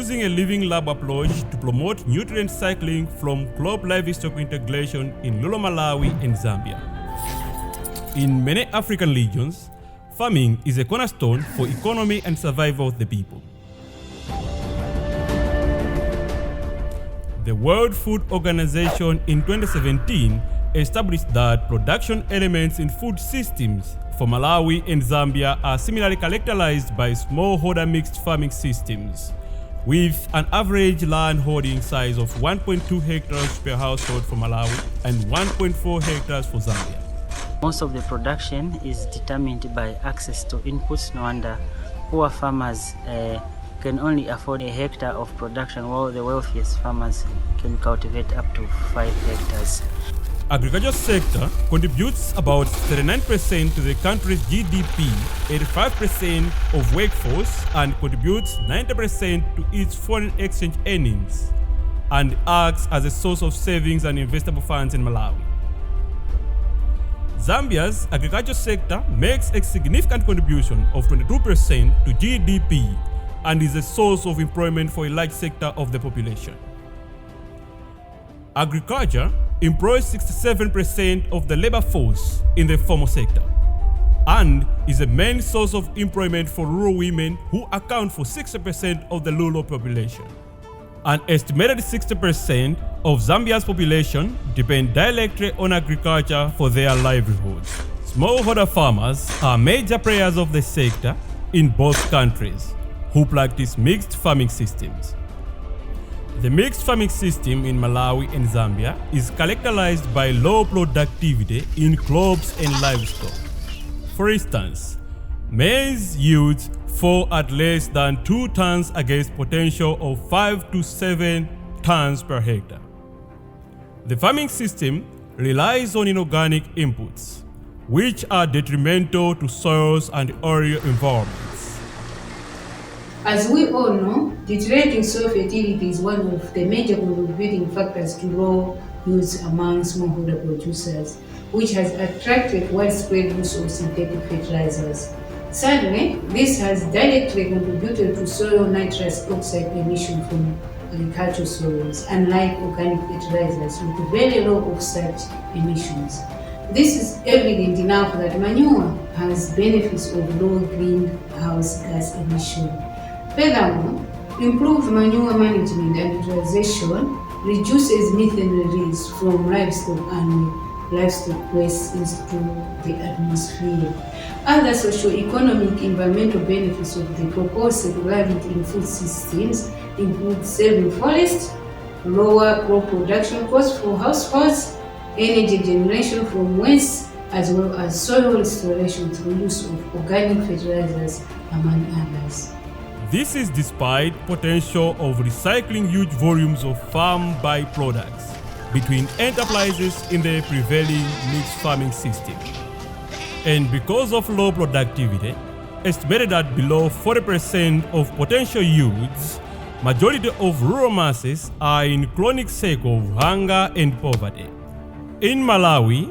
using a living lab approach to promote nutrient cycling from crop livestock integration in rural Malawi and Zambia. In many African regions, farming is a cornerstone for economy and survival of the people. The World Food Organization in 2017 established that production elements in food systems for Malawi and Zambia are similarly characterized by smallholder mixed farming systems, with an average land holding size of 1.2 hectares per household for Malawi and 1.4 hectares for Zambia. Most of the production is determined by access to inputs. No wonder poor farmers can only afford a hectare of production, while the wealthiest farmers can cultivate up to 5 hectares. Agriculture sector contributes about 39% to the country's GDP, 85% of workforce, and contributes 90% to its foreign exchange earnings, and acts as a source of savings and investable funds in Malawi. Zambia's agriculture sector makes a significant contribution of 22% to GDP and is a source of employment for a large sector of the population. Agriculture employs 67% of the labor force in the formal sector and is a main source of employment for rural women, who account for 60% of the rural population. An estimated 60% of Zambia's population depend directly on agriculture for their livelihoods. Smallholder farmers are major players of the sector in both countries, who practice mixed farming systems. The mixed farming system in Malawi and Zambia is characterized by low productivity in crops and livestock. For instance, maize yields fall at less than 2 tons against potential of 5 to 7 tons per hectare. The farming system relies on inorganic inputs, which are detrimental to soils and area environments. As we all know, deteriorating soil fertility is one of the major contributing factors to low yields among smallholder producers, which has attracted widespread use of synthetic fertilizers. Sadly, this has directly contributed to soil nitrous oxide emission from agricultural soils, unlike organic fertilizers with very low offset emissions. This is evident enough that manure has benefits of low greenhouse gas emission. Furthermore, improved manure management and utilization reduces methane release from livestock and livestock waste into the atmosphere. Other socio-economic environmental benefits of the proposed circularity in food systems include saving forest, lower crop production costs for households, energy generation from waste, as well as soil restoration through use of organic fertilizers, among others. This is despite potential of recycling huge volumes of farm byproducts between enterprises in the prevailing mixed farming system. And because of low productivity, estimated at below 40% of potential yields, majority of rural masses are in chronic cycle of hunger and poverty. In Malawi,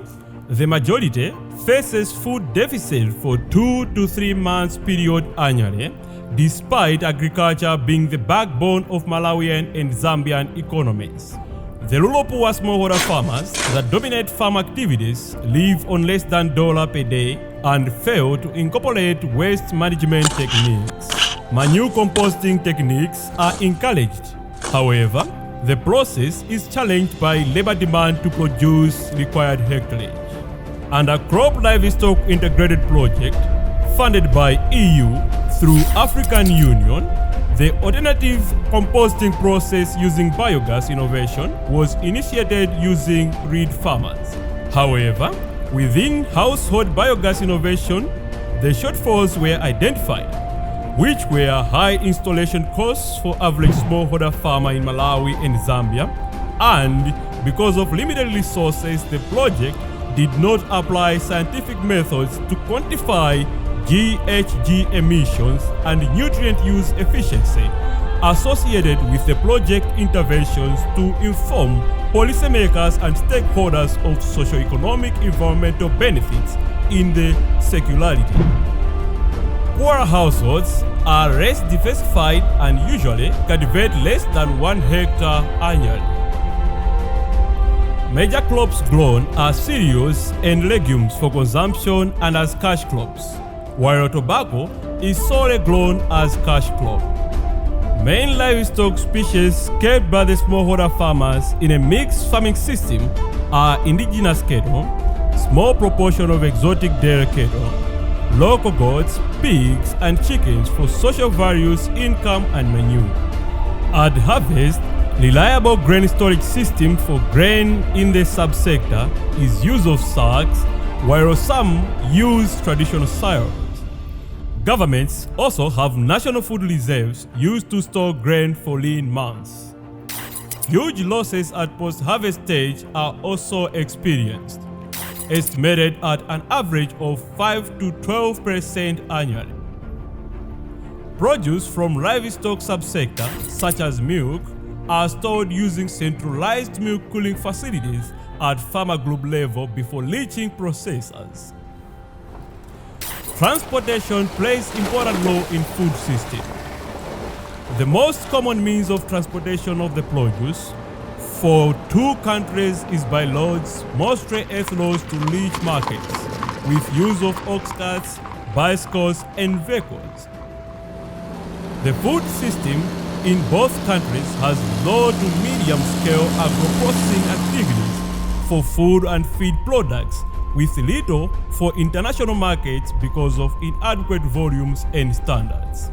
the majority faces food deficit for 2 to 3 months period annually, despite agriculture being the backbone of Malawian and Zambian economies. The rural poor smallholder farmers that dominate farm activities live on less than $1 per day and fail to incorporate waste management techniques. Manure composting techniques are encouraged. However, the process is challenged by labor demand to produce required hectarage. And a crop livestock integrated project funded by EU through African Union, the alternative composting process using biogas innovation was initiated using reed farmers. However, within household biogas innovation, the shortfalls were identified, which were high installation costs for average smallholder farmer in Malawi and Zambia, and because of limited resources, the project did not apply scientific methods to quantify GHG emissions and nutrient use efficiency associated with the project interventions to inform policymakers and stakeholders of socio-economic environmental benefits in the circularity. poorer households are less diversified and usually cultivate less than 1 hectare annually. Major crops grown are cereals and legumes for consumption and as cash crops, while tobacco is solely grown as cash crop. Main livestock species kept by the smallholder farmers in a mixed farming system are indigenous cattle, small proportion of exotic dairy cattle, local goats, pigs, and chickens for social values, income, and manure. At harvest, reliable grain storage system for grain in the subsector is use of sacks, while some use traditional silos. Governments also have national food reserves used to store grain for lean months. Huge losses at post-harvest stage are also experienced, estimated at an average of 5 to 12% annually. Produce from livestock subsector, such as milk, are stored using centralized milk cooling facilities at farmer group level before reaching processors. Transportation plays important role in food system. The most common means of transportation of the produce for 2 countries is by loads, mostly earthloads to reach markets, with use of ox carts, bicycles, and vehicles. The food system in both countries has low to medium scale agro-processing activities for food and feed products, with little for international markets because of inadequate volumes and standards.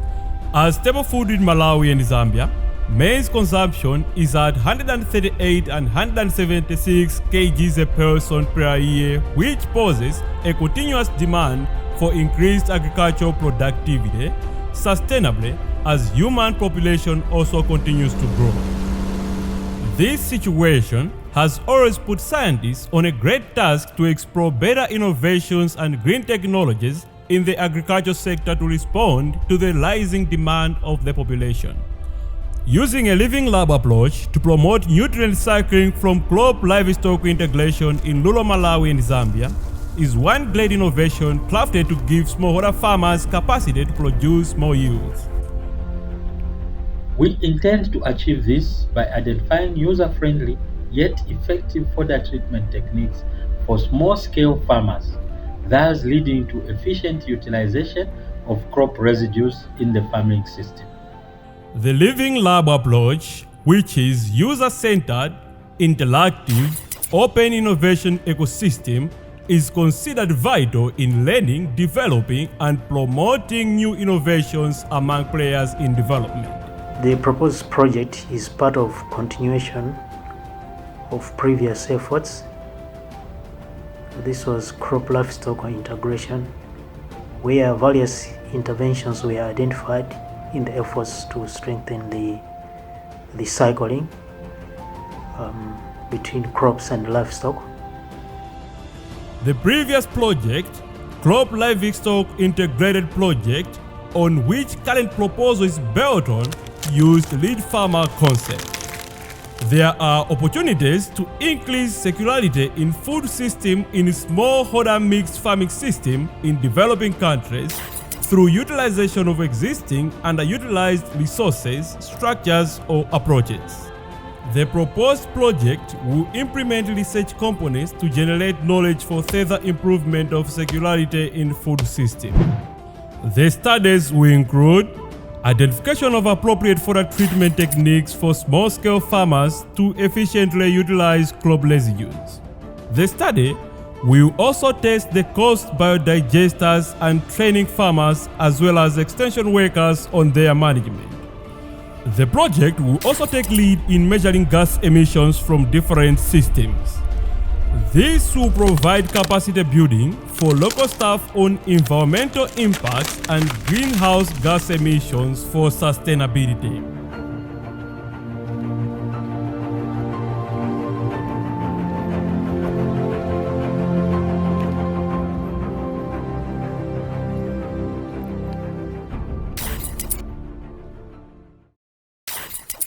As staple food in Malawi and Zambia, maize consumption is at 138 and 176 kgs a person per year, which poses a continuous demand for increased agricultural productivity sustainably as human population also continues to grow. This situation has always put scientists on a great task to explore better innovations and green technologies in the agriculture sector to respond to the rising demand of the population. Using a living lab approach to promote nutrient cycling from crop livestock integration in rural Malawi and Zambia is one great innovation crafted to give smallholder farmers capacity to produce more yields. We intend to achieve this by identifying user-friendly yet effective fodder treatment techniques for small-scale farmers, thus leading to efficient utilization of crop residues in the farming system. The Living Lab approach, which is user-centered, interactive, open innovation ecosystem, is considered vital in learning, developing, and promoting new innovations among players in development. The proposed project is part of continuation of previous efforts. This was crop livestock integration, where various interventions were identified in the efforts to strengthen the cycling between crops and livestock. The previous project, Crop Livestock Integrated Project, on which current proposal is built on, used lead farmer concept. There are opportunities to increase circularity in food system in smallholder mixed farming system in developing countries through utilization of existing underutilized resources, structures, or approaches. The proposed project will implement research components to generate knowledge for further improvement of circularity in food system. The studies will include identification of appropriate fodder treatment techniques for small-scale farmers to efficiently utilize crop residues. The study will also test the cost biodigesters and training farmers as well as extension workers on their management. The project will also take lead in measuring gas emissions from different systems. This will provide capacity building for local staff on environmental impacts and greenhouse gas emissions for sustainability.